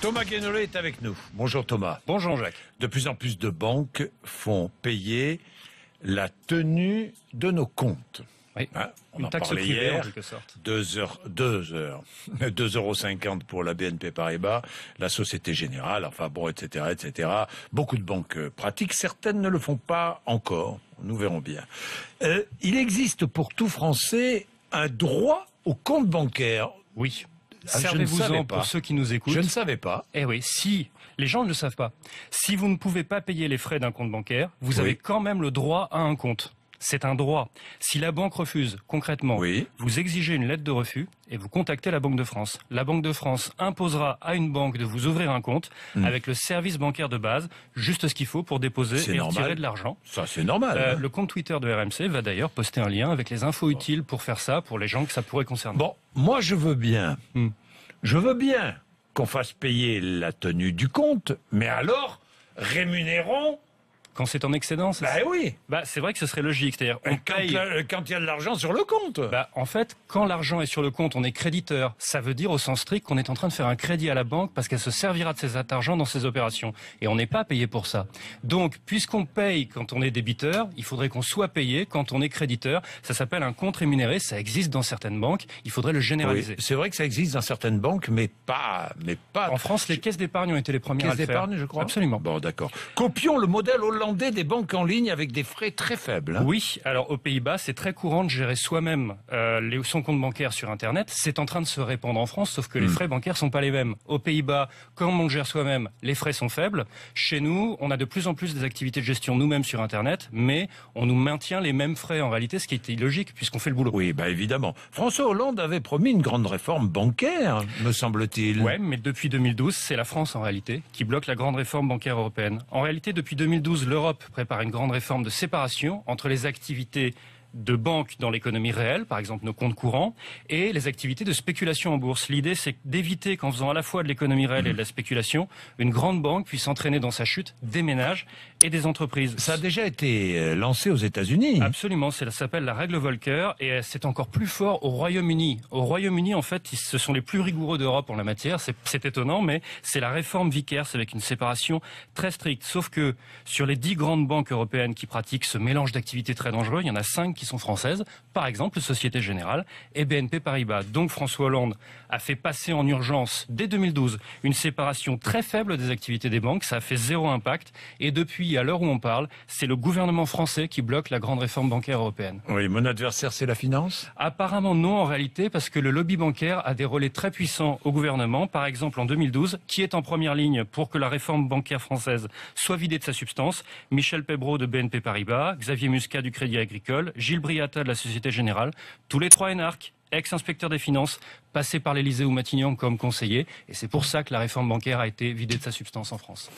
Thomas Guénolé est avec nous. Bonjour Thomas. Bonjour Jacques. De plus en plus de banques font payer la tenue de nos comptes. Oui, On une en taxe parlait privée hier. en quelque sorte. 2,50 € pour la BNP Paribas, la Société Générale, enfin bon, etc., etc. Beaucoup de banques pratiquent, certaines ne le font pas encore. Nous verrons bien. Il existe pour tout Français un droit au compte bancaire. Oui. Ah, Servez-vous-en pour ceux qui nous écoutent. Je ne savais pas. Eh oui, si les gens ne le savent pas, si vous ne pouvez pas payer les frais d'un compte bancaire, vous Oui. avez quand même le droit à un compte. C'est un droit. Si la banque refuse, concrètement, Oui. vous exigez une lettre de refus et vous contactez la Banque de France. La Banque de France imposera à une banque de vous ouvrir un compte avec le service bancaire de base, juste ce qu'il faut pour déposer C'est et normal. retirer de l'argent. Ça, c'est normal. Le compte Twitter de RMC va d'ailleurs poster un lien avec les infos utiles pour faire ça, pour les gens que ça pourrait concerner. Bon, moi je veux bien. Je veux bien qu'on fasse payer la tenue du compte, mais alors, rémunérons. Quand c'est en excédent, Bah oui. c'est vrai que ce serait logique. C'est-à-dire, on paye. Quand il y a de l'argent sur le compte. En fait, quand l'argent est sur le compte, on est créditeur. Ça veut dire au sens strict qu'on est en train de faire un crédit à la banque parce qu'elle se servira de cet argent dans ses opérations. Et on n'est pas payé pour ça. Donc, puisqu'on paye quand on est débiteur, il faudrait qu'on soit payé quand on est créditeur. Ça s'appelle un compte rémunéré. Ça existe dans certaines banques. Il faudrait le généraliser. Oui, c'est vrai que ça existe dans certaines banques, mais pas. En France, les caisses d'épargne ont été les premières à le faire. Caisse d'épargne, je crois. Absolument. Bon, d'accord. Copions le modèle hollandais des banques en ligne avec des frais très faibles. Oui, alors aux Pays-Bas, c'est très courant de gérer soi-même son compte bancaire sur Internet. C'est en train de se répandre en France, sauf que les frais bancaires sont pas les mêmes. Aux Pays-Bas, comme on le gère soi-même, les frais sont faibles. Chez nous, on a de plus en plus des activités de gestion nous-mêmes sur Internet, mais on nous maintient les mêmes frais en réalité, ce qui est illogique puisqu'on fait le boulot. Oui, évidemment. François Hollande avait promis une grande réforme bancaire, me semble-t-il. Ouais, mais depuis 2012, c'est la France en réalité qui bloque la grande réforme bancaire européenne. En réalité, depuis 2012, l'Europe prépare une grande réforme de séparation entre les activités de banque dans l'économie réelle, par exemple nos comptes courants, et les activités de spéculation en bourse. L'idée, c'est d'éviter qu'en faisant à la fois de l'économie réelle et de la spéculation, une grande banque puisse entraîner dans sa chute des ménages et des entreprises. Ça a déjà été lancé aux États-Unis. Absolument, ça s'appelle la règle Volcker et c'est encore plus fort au Royaume-Uni. Au Royaume-Uni, en fait, ce sont les plus rigoureux d'Europe en la matière. C'est étonnant, mais c'est la réforme Vickers avec une séparation très stricte. Sauf que sur les 10 grandes banques européennes qui pratiquent ce mélange d'activités très dangereux, il y en a 5 qui sont françaises, par exemple Société Générale et BNP Paribas. Donc François Hollande a fait passer en urgence, dès 2012, une séparation très faible des activités des banques. Ça a fait zéro impact. Et depuis, à l'heure où on parle, c'est le gouvernement français qui bloque la grande réforme bancaire européenne. Oui, mon adversaire, c'est la finance ? Apparemment non en réalité, parce que le lobby bancaire a des relais très puissants au gouvernement. Par exemple, en 2012, qui est en première ligne pour que la réforme bancaire française soit vidée de sa substance? Michel Pebro de BNP Paribas, Xavier Muscat du Crédit Agricole, Gilles Briata de la Société Générale, tous les trois énarques, ex-inspecteurs des finances, passés par l'Élysée ou Matignon comme conseillers. Et c'est pour ça que la réforme bancaire a été vidée de sa substance en France.